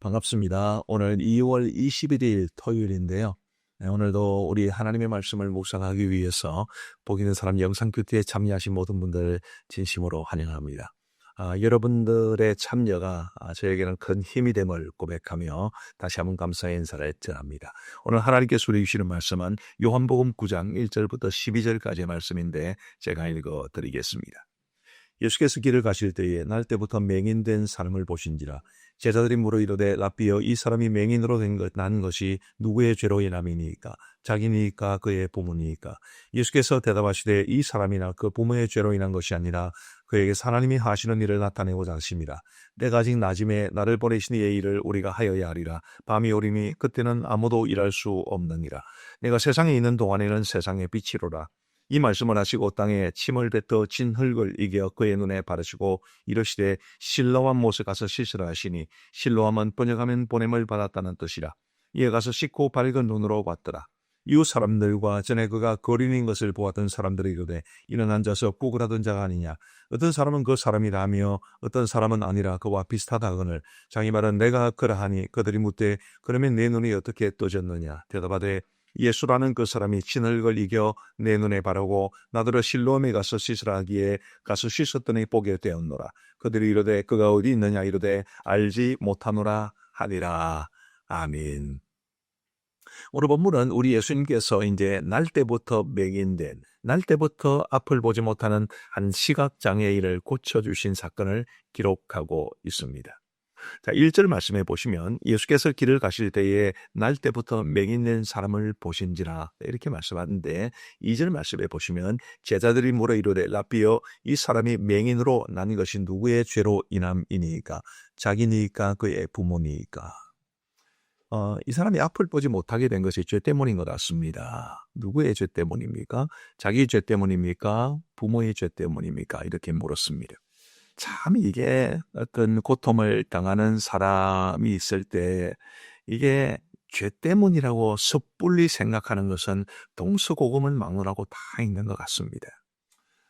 반갑습니다. 오늘 2월 21일 토요일인데요. 네, 오늘도 우리 하나님의 말씀을 묵상하기 위해서 복 있는 사람 영상 큐티에 참여하신 모든 분들 진심으로 환영합니다. 여러분들의 참여가 저에게는 큰 힘이 됨을 고백하며 다시 한번 감사의 인사를 전합니다. 오늘 하나님께서 우리 주시는 말씀은 요한복음 9장 1절부터 12절까지의 말씀인데 제가 읽어드리겠습니다. 예수께서 길을 가실 때에 날 때부터 맹인된 사람을 보신지라. 제자들이 물어 이르되 라삐여, 이 사람이 맹인으로 난 것이 누구의 죄로 인함이니이까? 자기니이까 그의 부모니이까? 예수께서 대답하시되 이 사람이나 그 부모의 죄로 인한 것이 아니라 그에게 하나님이 하시는 일을 나타내고자 하심이라. 때가 아직 낮음에 나를 보내신 이의 일을 우리가 하여야 하리라. 밤이 오리니 그때는 아무도 일할 수 없느니라. 내가 세상에 있는 동안에는 세상의 빛이로라. 이 말씀을 하시고 땅에 침을 뱉어 진 흙을 이겨 그의 눈에 바르시고 이르시되 실로암 못에 가서 씻으라 하시니, 실로암은 번역하면 보냄을 받았다는 뜻이라. 이에 가서 씻고 밝은 눈으로 봤더라. 이웃 사람들과 전에 그가 거린인 것을 보았던 사람들이 이르되 이는 앉아서 구걸하던 자가 아니냐. 어떤 사람은 그 사람이라 하며 어떤 사람은 아니라 그와 비슷하다 하거늘 자기 말은 내가 그러하니 그들이 묻되 그러면 내 눈이 어떻게 떠졌느냐. 대답하되 예수라는 그 사람이 진흙을 이겨 내 눈에 바르고 나더러 실로암에 가서 씻으라 하기에 가서 씻었더니 보게 되었노라. 그들이 이르되 그가 어디 있느냐 이르되 알지 못하노라 하니라. 아멘. 오늘 본문은 우리 예수님께서 이제 날 때부터 맹인된, 날 때부터 앞을 보지 못하는 한 시각장애인을 고쳐주신 사건을 기록하고 있습니다. 자, 1절 말씀해 보시면 예수께서 길을 가실 때에 날 때부터 맹인된 사람을 보신지라 이렇게 말씀하는데, 2절 말씀해 보시면 제자들이 물어 이르되 라삐여, 이 사람이 맹인으로 난 것이 누구의 죄로 인함이니까? 자기니까 그의 부모니까? 이 사람이 앞을 보지 못하게 된 것이 죄 때문인 것 같습니다. 누구의 죄 때문입니까? 자기 죄 때문입니까? 부모의 죄 때문입니까? 이렇게 물었습니다. 참 이게 어떤 고통을 당하는 사람이 있을 때 이게 죄 때문이라고 섣불리 생각하는 것은 동서고금을 막론하고 다 있는 것 같습니다.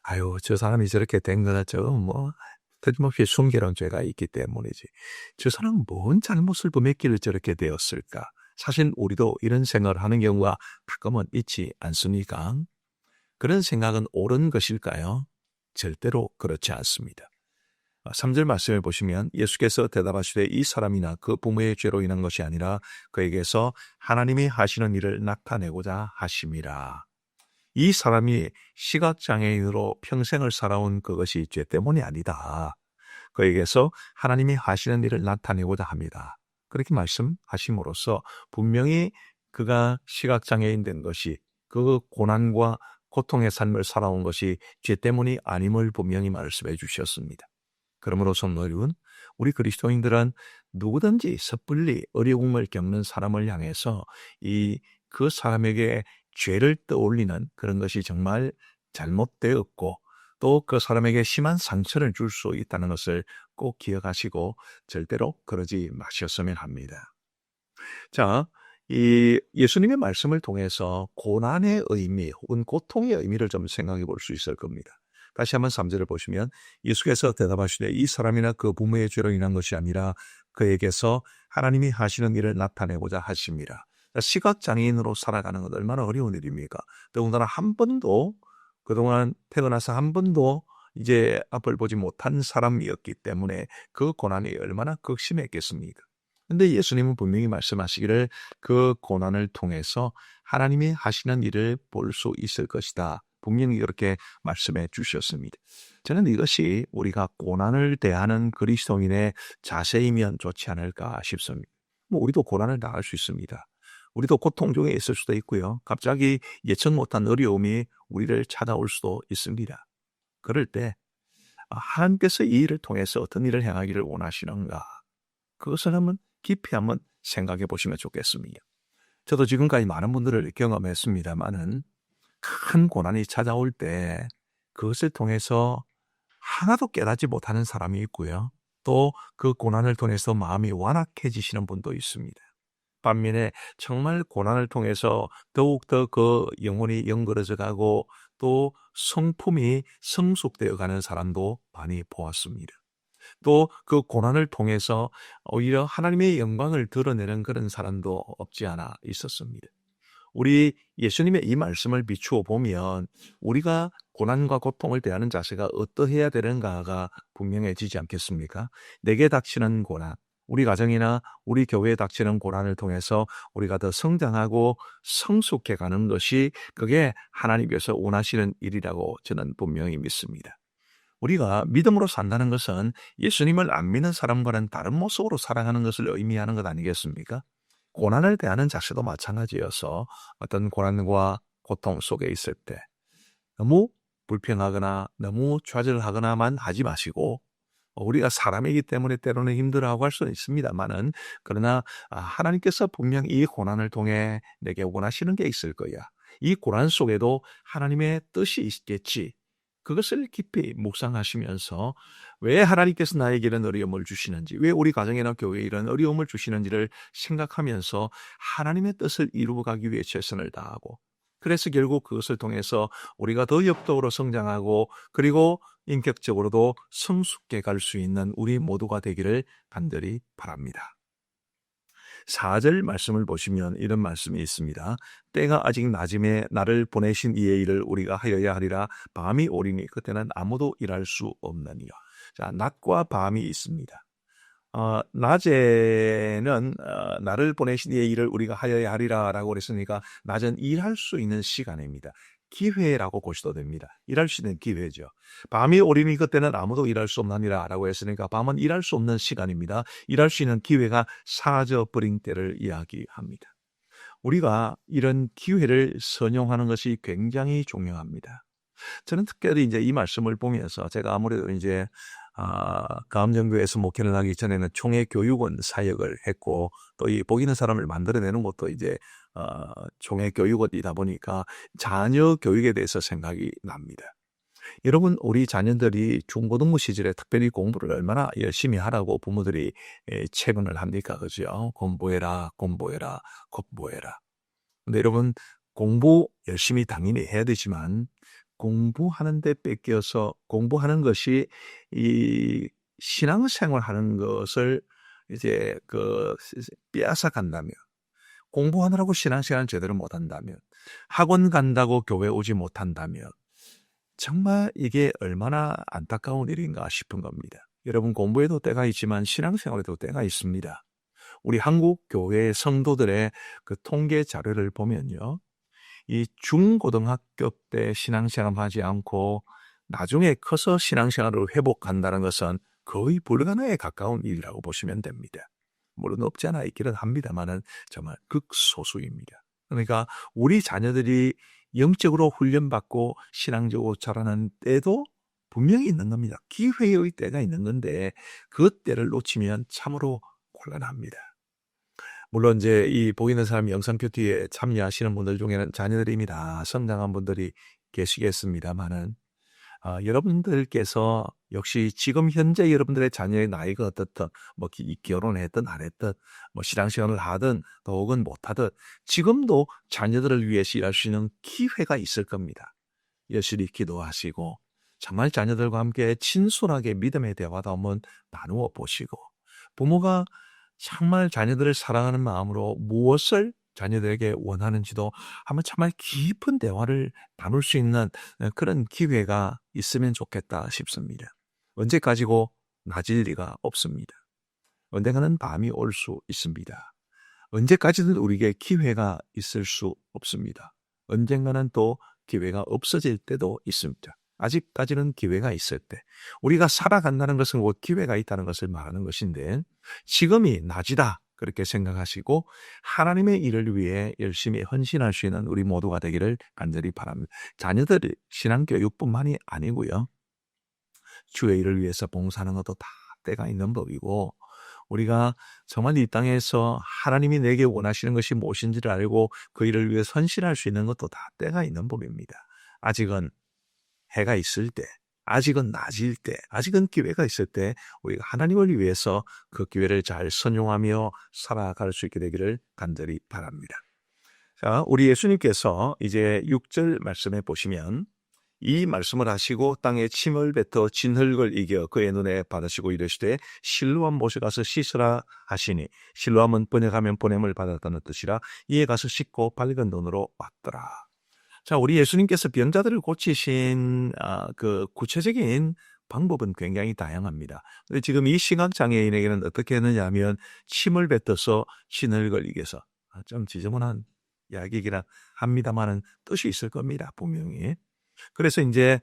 아유, 저 사람이 저렇게 된 거는 저건 틀림없이 순결한 죄가 있기 때문이지. 저 사람은 뭔 잘못을 범했기를 저렇게 되었을까? 사실 우리도 이런 생각을 하는 경우가 가끔은 있지 않습니까? 그런 생각은 옳은 것일까요? 절대로 그렇지 않습니다. 3절 말씀을 보시면 예수께서 대답하시되 이 사람이나 그 부모의 죄로 인한 것이 아니라 그에게서 하나님이 하시는 일을 나타내고자 하심이라. 이 사람이 시각장애인으로 평생을 살아온 그것이 죄 때문이 아니다. 그에게서 하나님이 하시는 일을 나타내고자 합니다. 그렇게 말씀하심으로써 분명히 그가 시각장애인 된 것이, 그 고난과 고통의 삶을 살아온 것이 죄 때문이 아님을 분명히 말씀해 주셨습니다. 그러므로서 여러분, 우리 그리스도인들은 누구든지 섣불리 어려움을 겪는 사람을 향해서 그 사람에게 죄를 떠올리는 그런 것이 정말 잘못되었고 또 그 사람에게 심한 상처를 줄 수 있다는 것을 꼭 기억하시고 절대로 그러지 마셨으면 합니다. 자, 이 예수님의 말씀을 통해서 고난의 의미 혹은 고통의 의미를 좀 생각해 볼 수 있을 겁니다. 다시 한번 3절을 보시면 예수께서 대답하시되 이 사람이나 그 부모의 죄로 인한 것이 아니라 그에게서 하나님이 하시는 일을 나타내고자 하심이라. 시각장애인으로 살아가는 건 얼마나 어려운 일입니까? 더군다나 한 번도 그동안 태어나서 한 번도 이제 앞을 보지 못한 사람이었기 때문에 그 고난이 얼마나 극심했겠습니까? 근데 예수님은 분명히 말씀하시기를 그 고난을 통해서 하나님이 하시는 일을 볼 수 있을 것이다. 분명히 그렇게 말씀해 주셨습니다. 저는 이것이 우리가 고난을 대하는 그리스도인의 자세이면 좋지 않을까 싶습니다. 우리도 고난을 당할 수 있습니다. 우리도 고통 중에 있을 수도 있고요. 갑자기 예측 못한 어려움이 우리를 찾아올 수도 있습니다. 그럴 때 하나님께서 이 일을 통해서 어떤 일을 행하기를 원하시는가? 그것을 한번 깊이 한번 생각해 보시면 좋겠습니다. 저도 지금까지 많은 분들을 경험했습니다만은 큰 고난이 찾아올 때 그것을 통해서 하나도 깨닫지 못하는 사람이 있고요. 또 그 고난을 통해서 마음이 완악해지시는 분도 있습니다. 반면에 정말 고난을 통해서 더욱더 그 영혼이 연그러져 가고 또 성품이 성숙되어 가는 사람도 많이 보았습니다. 또 그 고난을 통해서 오히려 하나님의 영광을 드러내는 그런 사람도 없지 않아 있었습니다. 우리 예수님의 이 말씀을 비추어 보면 우리가 고난과 고통을 대하는 자세가 어떠해야 되는가가 분명해지지 않겠습니까? 내게 닥치는 고난, 우리 가정이나 우리 교회에 닥치는 고난을 통해서 우리가 더 성장하고 성숙해 가는 것이 그게 하나님께서 원하시는 일이라고 저는 분명히 믿습니다. 우리가 믿음으로 산다는 것은 예수님을 안 믿는 사람과는 다른 모습으로 살아가는 것을 의미하는 것 아니겠습니까? 고난을 대하는 자세도 마찬가지여서 어떤 고난과 고통 속에 있을 때 너무 불평하거나 너무 좌절하거나만 하지 마시고, 우리가 사람이기 때문에 때로는 힘들어하고 할 수는 있습니다만은, 그러나 하나님께서 분명 이 고난을 통해 내게 원하시는 게 있을 거야. 이 고난 속에도 하나님의 뜻이 있겠지. 그것을 깊이 묵상하시면서 왜 하나님께서 나에게 이런 어려움을 주시는지, 왜 우리 가정이나 교회에 이런 어려움을 주시는지를 생각하면서 하나님의 뜻을 이루어가기 위해 최선을 다하고, 그래서 결국 그것을 통해서 우리가 더 영적으로 성장하고 그리고 인격적으로도 성숙해 갈 수 있는 우리 모두가 되기를 간절히 바랍니다. 4절 말씀을 보시면 이런 말씀이 있습니다. 때가 아직 낮음에 나를 보내신 이의 일을 우리가 하여야 하리라. 밤이 오리니 그때는 아무도 일할 수 없느니라. 자, 낮과 밤이 있습니다. 낮에는 나를 보내신 이의 일을 우리가 하여야 하리라 라고 그랬으니까 낮은 일할 수 있는 시간입니다. 기회라고 보셔도 됩니다. 일할 수 있는 기회죠. 밤이 오리니 그때는 아무도 일할 수 없느니라 라고 했으니까 밤은 일할 수 없는 시간입니다. 일할 수 있는 기회가 사라져버린 때를 이야기합니다. 우리가 이런 기회를 선용하는 것이 굉장히 중요합니다. 저는 특별히 이제 이 말씀을 보면서 제가 아무래도 이제 가암정교에서 목회를 하기 전에는 총회 교육원 사역을 했고, 또 이 복 있는 사람을 만들어내는 것도 이제 총회 교육원이다 보니까 자녀 교육에 대해서 생각이 납니다. 여러분, 우리 자녀들이 중고등부 시절에 특별히 공부를 얼마나 열심히 하라고 부모들이 체면을 합니까? 그죠? 공부해라, 공부해라, 공부해라. 근데 여러분, 공부 열심히 당연히 해야 되지만 공부하는 데 뺏겨서 공부하는 것이 이 신앙생활 하는 것을 이제 빼앗아 간다면, 공부하느라고 신앙생활 제대로 못한다면, 학원 간다고 교회 오지 못한다면 정말 이게 얼마나 안타까운 일인가 싶은 겁니다. 여러분, 공부에도 때가 있지만 신앙생활에도 때가 있습니다. 우리 한국 교회 성도들의 그 통계 자료를 보면요, 이 중고등학교 때 신앙생활 하지 않고 나중에 커서 신앙생활을 회복한다는 것은 거의 불가능에 가까운 일이라고 보시면 됩니다. 물론 없지 않아 있기는 합니다만은 정말 극소수입니다. 그러니까 우리 자녀들이 영적으로 훈련받고 신앙적으로 자라는 때도 분명히 있는 겁니다. 기회의 때가 있는 건데 그 때를 놓치면 참으로 곤란합니다. 물론 이제 이 복 있는 사람 영상 큐티에 참여하시는 분들 중에는 자녀들이 이미 다 성장한 분들이 계시겠습니다만은, 여러분들께서 역시 지금 현재 여러분들의 자녀의 나이가 어떻든, 뭐 결혼했든 안 했든, 뭐 신앙생활을 하든 또 혹은 못하든 지금도 자녀들을 위해서 일할 수 있는 기회가 있을 겁니다. 열심히 기도하시고 정말 자녀들과 함께 친솔하게 믿음의 대화도 한번 나누어 보시고, 부모가 정말 자녀들을 사랑하는 마음으로 무엇을 자녀들에게 원하는지도 한번 정말 깊은 대화를 나눌 수 있는 그런 기회가 있으면 좋겠다 싶습니다. 언제까지고 낮일 리가 없습니다. 언젠가는 밤이 올 수 있습니다. 언제까지든 우리에게 기회가 있을 수 없습니다. 언젠가는 또 기회가 없어질 때도 있습니다. 아직까지는 기회가 있을 때, 우리가 살아간다는 것은 곧 기회가 있다는 것을 말하는 것인데, 지금이 낮이다 그렇게 생각하시고 하나님의 일을 위해 열심히 헌신할 수 있는 우리 모두가 되기를 간절히 바랍니다. 자녀들이 신앙교육뿐만이 아니고요, 주의 일을 위해서 봉사하는 것도 다 때가 있는 법이고, 우리가 정말 이 땅에서 하나님이 내게 원하시는 것이 무엇인지를 알고 그 일을 위해 헌신할 수 있는 것도 다 때가 있는 법입니다. 아직은 해가 있을 때, 아직은 낮일 때, 아직은 기회가 있을 때 우리가 하나님을 위해서 그 기회를 잘 선용하며 살아갈 수 있게 되기를 간절히 바랍니다. 자, 우리 예수님께서 이제 6절 말씀에 보시면 이 말씀을 하시고 땅에 침을 뱉어 진흙을 이겨 그의 눈에 받으시고 이르시되 실로암 못에 가서 씻으라 하시니 실로암은 번역하면 보냄을 받았다는 뜻이라 이에 가서 씻고 밝은 눈으로 왔더라. 자, 우리 예수님께서 병자들을 고치신 그 구체적인 방법은 굉장히 다양합니다. 근데 지금 이 시각장애인에게는 어떻게 했느냐 하면 침을 뱉어서 진흙을 이겨서 좀 지저분한 이야기이긴 합니다만은 뜻이 있을 겁니다. 분명히. 그래서 이제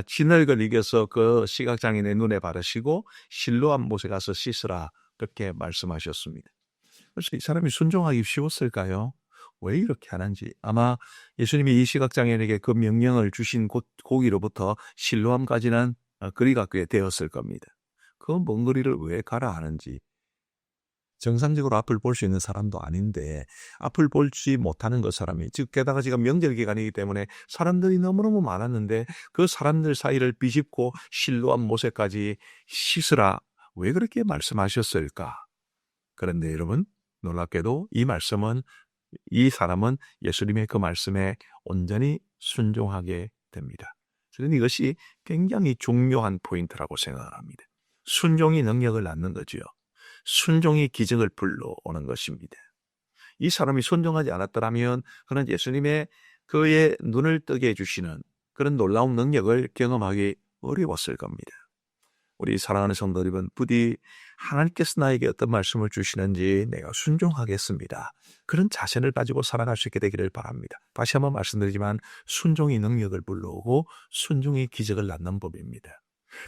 진흙을 이겨서 그 시각장애인의 눈에 바르시고 실로암 못에 가서 씻으라 그렇게 말씀하셨습니다. 그래서 이 사람이 순종하기 쉬웠을까요? 왜 이렇게 하는지 아마 예수님이 이 시각장애인에게 그 명령을 주신 고기로부터 실로암까지는 거리가 꽤 되었을 겁니다. 그 먼 거리를 왜 가라 하는지 정상적으로 앞을 볼 수 있는 사람도 아닌데 앞을 보지 못하는 그 사람이 즉 게다가 지금 명절 기간이기 때문에 사람들이 너무너무 많았는데 그 사람들 사이를 비집고 실로암 못에까지 씻으라 왜 그렇게 말씀하셨을까? 그런데 여러분 놀랍게도 이 사람은 예수님의 그 말씀에 온전히 순종하게 됩니다. 저는 이것이 굉장히 중요한 포인트라고 생각합니다. 순종이 능력을 낳는 거지요. 순종이 기적을 불러오는 것입니다. 이 사람이 순종하지 않았더라면 그는 예수님의 그의 눈을 뜨게 해주시는 그런 놀라운 능력을 경험하기 어려웠을 겁니다. 우리 사랑하는 성도 여러분, 부디 하나님께서 나에게 어떤 말씀을 주시는지 내가 순종하겠습니다. 그런 자신을 가지고 살아갈 수 있게 되기를 바랍니다. 다시 한번 말씀드리지만 순종이 능력을 불러오고 순종이 기적을 낳는 법입니다.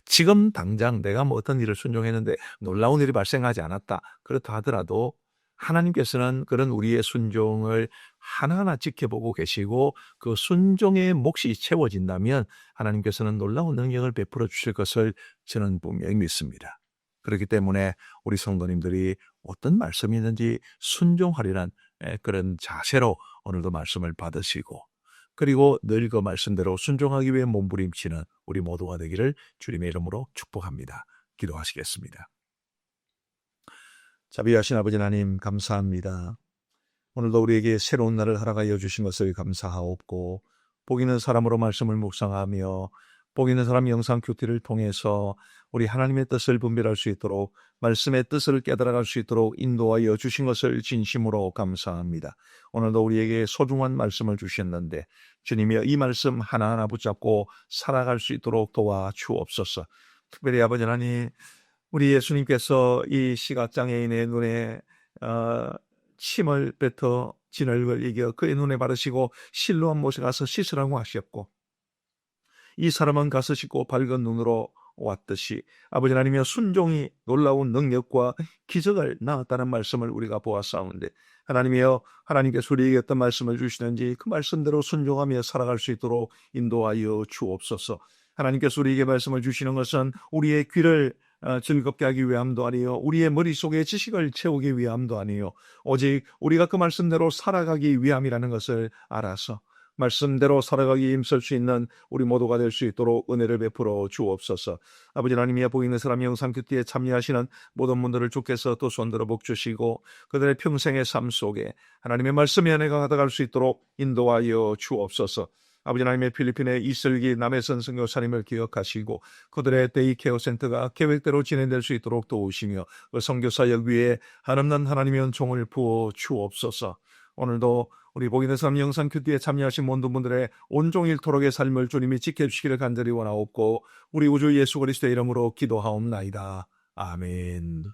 지금 당장 내가 뭐 어떤 일을 순종했는데 놀라운 일이 발생하지 않았다. 그렇다 하더라도 하나님께서는 그런 우리의 순종을 하나하나 지켜보고 계시고 그 순종의 몫이 채워진다면 하나님께서는 놀라운 능력을 베풀어 주실 것을 저는 분명히 믿습니다. 그렇기 때문에 우리 성도님들이 어떤 말씀이 있는지 순종하리란 그런 자세로 오늘도 말씀을 받으시고 그리고 늘 그 말씀대로 순종하기 위해 몸부림치는 우리 모두가 되기를 주님의 이름으로 축복합니다. 기도하시겠습니다. 자비하신 아버지 하나님 감사합니다. 오늘도 우리에게 새로운 날을 허락하여 주신 것을 감사하옵고 복 있는 사람으로 말씀을 묵상하며 복 있는 사람 영상 큐티를 통해서 우리 하나님의 뜻을 분별할 수 있도록 말씀의 뜻을 깨달아갈 수 있도록 인도하여 주신 것을 진심으로 감사합니다. 오늘도 우리에게 소중한 말씀을 주셨는데 주님이 이 말씀 하나하나 붙잡고 살아갈 수 있도록 도와주옵소서. 특별히 아버지 하나님 우리 예수님께서 이 시각장애인의 눈에 침을 뱉어 진흙을 이겨 그의 눈에 바르시고 실로암 못에 가서 씻으라고 하셨고 이 사람은 가서 씻고 밝은 눈으로 왔듯이 아버지 하나님의 순종이 놀라운 능력과 기적을 낳았다는 말씀을 우리가 보았사온데 하나님이여 하나님께서 우리에게 어떤 말씀을 주시는지 그 말씀대로 순종하며 살아갈 수 있도록 인도하여 주옵소서. 하나님께서 우리에게 말씀을 주시는 것은 우리의 귀를 즐겁게 하기 위함도 아니요 우리의 머릿속에 지식을 채우기 위함도 아니요 오직 우리가 그 말씀대로 살아가기 위함이라는 것을 알아서 말씀대로 살아가기 힘쓸 수 있는 우리 모두가 될 수 있도록 은혜를 베풀어 주옵소서. 아버지 하나님이여 복 있는 사람 영상 큐티에 참여하시는 모든 분들을 주께서 또 손들어 복주시고 그들의 평생의 삶 속에 하나님의 말씀의 은혜가 가득할 수 있도록 인도하여 주옵소서. 아버지 하나님의 필리핀의 이슬기 남해선 선교사님을 기억하시고 그들의 데이케어 센터가 계획대로 진행될 수 있도록 도우시며 그 선교사역 위에 한없는 하나님의 은총을 부어 주옵소서. 오늘도 우리 복 있는 삶 영상 큐티에 참여하신 모든 분들의 온종일토록의 삶을 주님이 지켜주시기를 간절히 원하옵고 우리 우주 예수 그리스도의 이름으로 기도하옵나이다. 아멘.